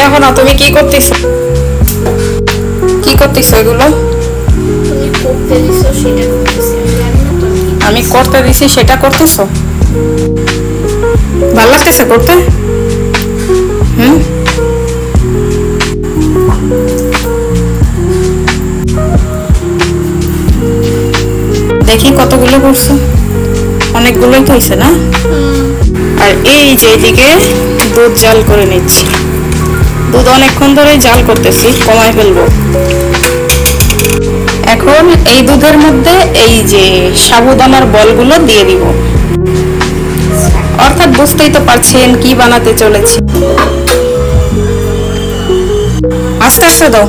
এখন তুমি কি করতেছো? কি করতেছো এগুলো? আমি করতে দিছি সেটা করতেছো? ভালো লাগতেছে করতে? দেখি কতগুলো করছো। অনেকগুলোই তো হয়েছে না? আর এই যে এদিকে দুধ জাল করে নিচ্ছি। দুধ অনেকক্ষণ ধরে জাল করতেছি, কমায় ফেলবো। এখন এই দুধের মধ্যে এই যে সাবুদানার বলগুলো দিয়ে দিব। অর্থাৎ বুঝতেই তো পারছেন কি বানাতে চলেছি। আস্তে আস্তে দাও।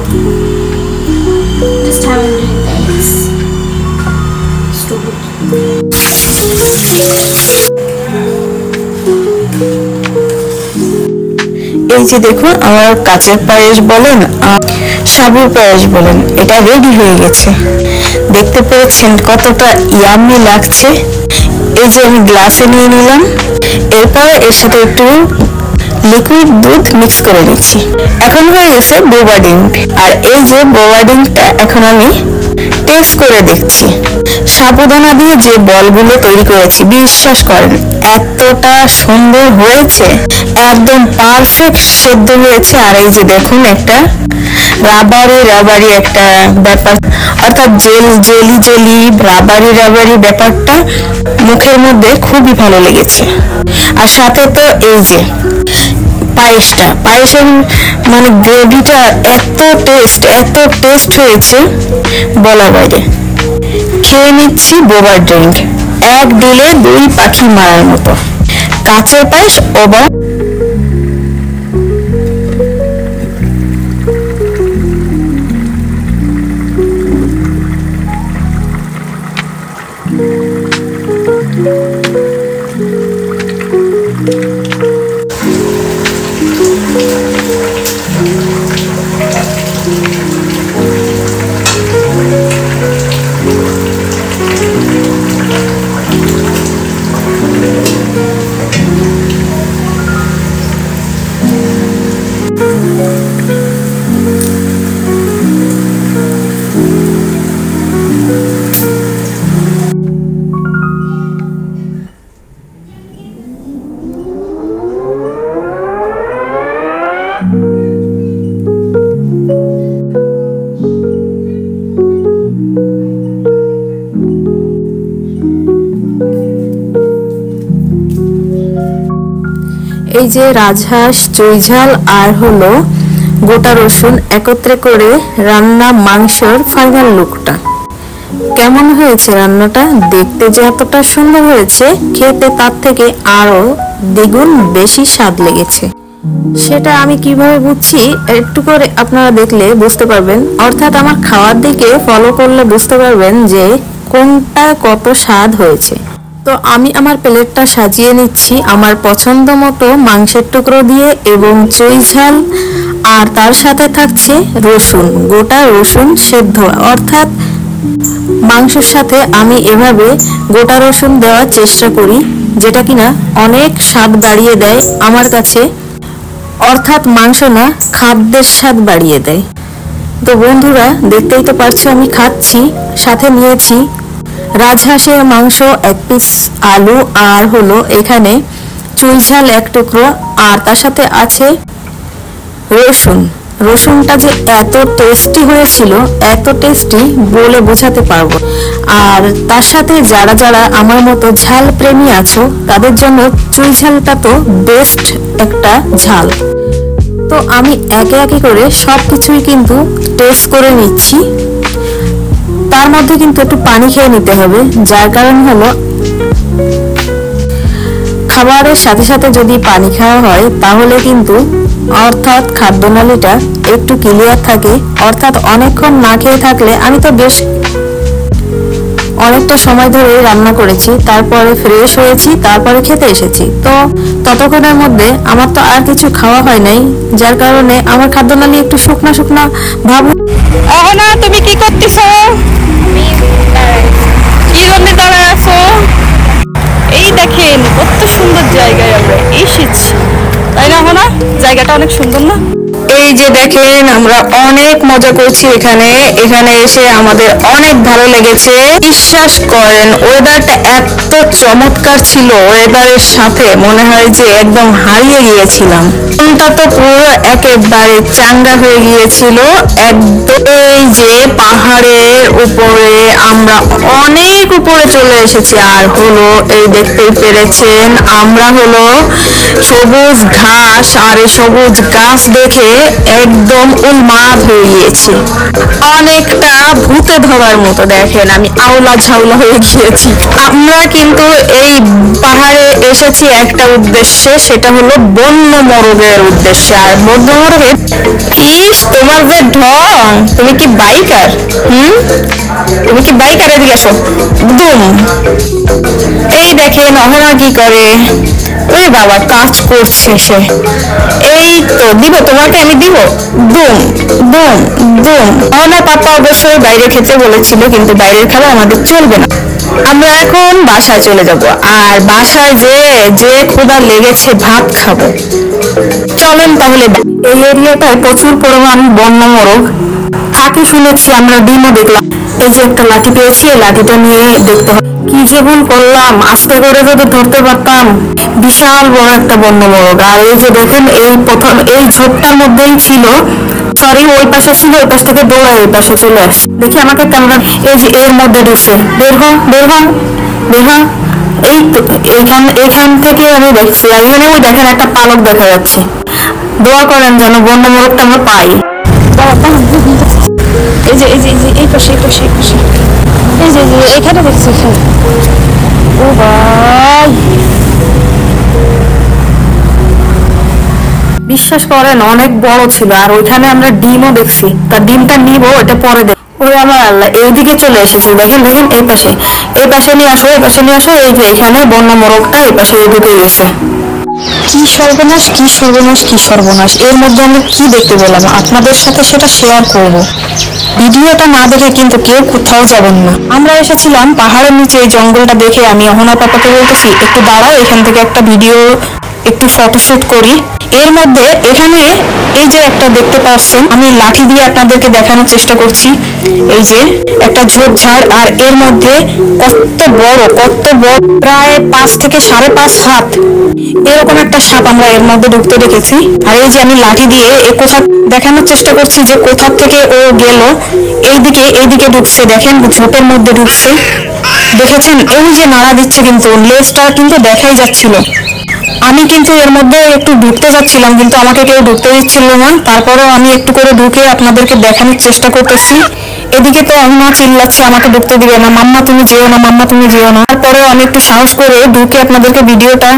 এই যে দেখুন, আমার কাঁচের পায়েস বলেন সাবুর পায়েস বলেন, এটা রেডি হয়ে গেছে। দেখতে পেরেছেন কতটা ইয়াম্মি লাগছে। এই যে আমি গ্লাসে নিয়ে নিলাম, এরপরে এর সাথে একটু লিকুইড দুধ মিক্স করে নিচ্ছি। এখন হয়ে গেছে বোবা ড্রিঙ্ক। আর এই যে বোবা ড্রিঙ্কটা এখন আমি টেস্ট করে দেখছি। সাবুদানা দিয়ে যে বলগুলো তৈরি করেছি, বিশ্বাস করেন এতটা সুন্দর হয়েছে, একদম পারফেক্ট সেদ্ধ হয়েছে। আর এই যে দেখুন একটা রাবারি একটা ব্যাপার, অর্থাৎ জেলি রাবারি ব্যাপারটা মুখের মধ্যে খুবই ভালো লেগেছে। আর সাথে তো এই যে পায়েসের মানে গ্রেভিটা এত টেস্ট হয়েছে বলার বাইরে। খেয়ে নিচ্ছি বোবা ড্রিঙ্ক, এক ডিলে দুই পাখি মারার মতো। কাঁচের পায়েস ওভার। এই যে রাজহাঁস, চুইঝাল আর হলো গোটা রসুন একত্রে করে রান্না মাংসের ফাইনাল লুকটা কেমন হয়েছে। রান্নাটা দেখতে যে এতটা সুন্দর হয়েছে, খেতে তার থেকে আরো দ্বিগুণ বেশি স্বাদ লেগেছে। সেটা আমি কিভাবে বুঝছি একটু করে আপনারা দেখলে বুঝতে পারবেন। অর্থাৎ আমার খাওয়ার দিকে ফলো করলে বুঝতে পারবেন যে কোনটা কত স্বাদ হয়েছে। তো আমি আমার প্লেটটা সাজিয়ে নিচ্ছি আমার পছন্দ মতো মাংসের টুকরো দিয়ে এবং চুইঝাল, আর তার সাথে থাকছে রসুন, গোটা রসুন সেদ্ধ। অর্থাৎ মাংসের সাথে আমি এভাবে গোটা রসুন দেওয়ার চেষ্টা করি, যেটা কিনা অনেক স্বাদ বাড়িয়ে দেয় আমার কাছে। অর্থাৎ মাংস না, খাদ্যের স্বাদ বাড়িয়ে দেয়। তো বন্ধুরা দেখতেই তো পারছো আমি খাচ্ছি, সাথে নিয়েছি রাজহাঁসের মাংস, এক পিস আলু, আর হলো এখানে চুইঝাল এক টুকরো, আর তার সাথে আছে রসুনটা যে এত টেস্টি হয়েছিল, এত টেস্টি বলে বোঝাতে পারবো। আর তার সাথে যারা যারা আমার মতো ঝাল প্রেমী আছো তাদের জন্য চুইঝালটা তো বেস্ট একটা ঝাল। তো আমি একে একে করে সবকিছুই কিন্তু টেস্ট করে নিচ্ছি। তার মধ্যে কিন্তু একটু পানি খেয়ে নিতে হবে, যার কারণ হলো খাবারের সাথে সাথে যদি পানি খাওয়া হয় তাহলে কিন্তু অর্থাৎ খাদ্যনালীটা একটু ক্লিয়ার থাকে। অর্থাৎ অনেকক্ষণ না খেয়ে থাকলে, আমি তো বেশ অনেকটা সময় ধরে রান্না করেছি, তারপরে ফ্রেশ হয়েছি, তারপরে খেতে এসেছি, তো ততক্ষণের মধ্যে আমার তো আর কিছু খাওয়া হয় নাই, যার কারণে আমার খাদ্যনালী একটু শুকনা ভাব। অহনা তুমি কি করতেছো? কি জন্য দাঁড়ায় আছো? এই দেখেন কত সুন্দর জায়গায় আমরা এসেছি, তাই না? অহনা জায়গাটা অনেক সুন্দর না? এই যে দেখেন আমরা অনেক মজা করছি এখানে এসে আমাদের অনেক ভালো লেগেছে। বিশ্বাস করেন ওয়েদারটা এত চমৎকার ছিল, ওয়েদারের সাথে মনে হয় যে একদম হারিয়ে গিয়েছিলাম। মনটা তো পুরো একেবারে চাঙ্গা হয়ে গিয়েছিল একদম। এই যে পাহাড়ের উপরে আমরা অনেক উপরে চলে এসেছি, আর হলো এই দেখতেই পেরেছেন আমরা হলো সবুজ ঘাস আর এই সবুজ গাছ দেখে একদম উন্মাদ হয়ে গিয়েছি, অনেকটা ভূতে ধরার মতো। দেখেন আমি আউলা ঝাউলা হয়ে গিয়েছি। আমরা কিন্তু এই পাহাড়ে এসেছি একটা উদ্দেশ্যে, সেটা হলো বন্য মোরগের উদ্দেশ্যে। আর বন্য মোরগের ইস তোমার যে ঢং, তুমি কি বাইকার? তুমি কি বাইকার? এদিকে আসো। দুম। এই দেখেন অহনা কি করে, ওই বাবা কাজ করছে সে। এই তো দিব তোমাকে, আমি দিব। দুম দুম দুম। অহনা পাপা অবশ্যই বাইরে খেতে বলেছিল, কিন্তু বাইরের খাবার আমাদের চলবে না। আমরা এখন বাসায় চলে যাব, আর বাসায় যে ক্ষুধা লেগেছে ভাত খাবো। চলেন তাহলে। এই এরিয়াটায় প্রচুর পরিমাণ বন্য মোরগ থাকে শুনেছি, আমরা ডিমও দেখলাম। এই যে একটা লাঠি পেয়েছি, এই লাঠিটা নিয়ে দেখতে হবে। কি যে ভুল করলাম, আস্তে করে যদি ধরতে পারতাম। বিশাল বড় একটা বন্য মোরগ। আর এই যে দেখেন এই প্রথম এই ঝোপটার মধ্যেই ছিল, সরি ওই পাশে ছিল, ওই পাশ থেকে দৌড়ায় এই পাশে চলে আসছে। দেখি আমাকে ক্যামেরা, এই যে এর মধ্যে ঢুকছে। বের হন বের হন বের হন। এই তো এইখান থেকে আমি দেখছি, এখানে ওই দেখেন একটা পালক দেখা যাচ্ছে। দোয়া করেন যেন বন্য মোরগটা আমরা পাই। এই যে এই যে এই পাশে এই পাশে এই পাশে, এই যে এখানে দেখছি এখানে। ও ভাই বিশ্বাস করেন অনেক বড় ছিল, আর ওইখানে আমরা ডিমও দেখছি। তার ডিমটা নিবো, এটা পরে দেখ। ওরে আমার আল্লাহ, এইদিকে চলে এসেছি। দেখেন দেখেন এই পাশে নিয়ে আসো, এই পাশে নিয়ে আসো। এই যে এখানে বন্য মোরগটা এই পাশে ঢুকে গেছে। কি সর্বনাশ কি সর্বনাশ কি সর্বনাশ। এর মধ্যে আমি কি দেখতে পেলাম আপনাদের সাথে সেটা শেয়ার করব। ভিডিওটা না দেখে কিন্তু কেউ কোথাও যাবেন না। আমরা এসেছিলাম পাহাড়ের নিচে, এই জঙ্গলটা দেখে আমি অহনা পাপাকে বলতেছি একটু দাঁড়াও, এখান থেকে একটা ভিডিও একটু ফটোশুট করি। এর মধ্যে এখানে এই যে একটা দেখতে পাচ্ছেন, আমি লাঠি দিয়ে আপনাদেরকে দেখানোর চেষ্টা করছি। এই যে একটা ঝোপঝাড়, আর এর মধ্যে কত বড় প্রায় 5 থেকে 5.5 হাত এরকম একটা সাপ আমরা এর মধ্যে ঢুকতে দেখেছি। আর এই যে আমি লাঠি দিয়ে কোথা দেখানোর চেষ্টা করছি যে কোথা থেকে ও গেল। এইদিকে ঢুকছে, দেখেন ঝোপের মধ্যে ঢুকছে। দেখেছেন এই যে নাড়া দিচ্ছে, কিন্তু লেজটা কিন্তু দেখাই যাচ্ছিল। আমি কিন্তু এর মধ্যে একটু ঢুকতে যাচ্ছিলাম, কিন্তু আমাকে কেউ ঢুকতে দিচ্ছিল না। তারপরেও আমি একটু করে ঢুকে আপনাদেরকে দেখানোর চেষ্টা করতেছি। এদিকে তো অহনা চিল্লাচ্ছে আমাকে ঢুকতে দিবে না, মাম্মা তুমি যেও না, মাম্মা তুমি যেও না। তারপরেও আমি একটু সাহস করে ঢুকে আপনাদেরকে ভিডিওটা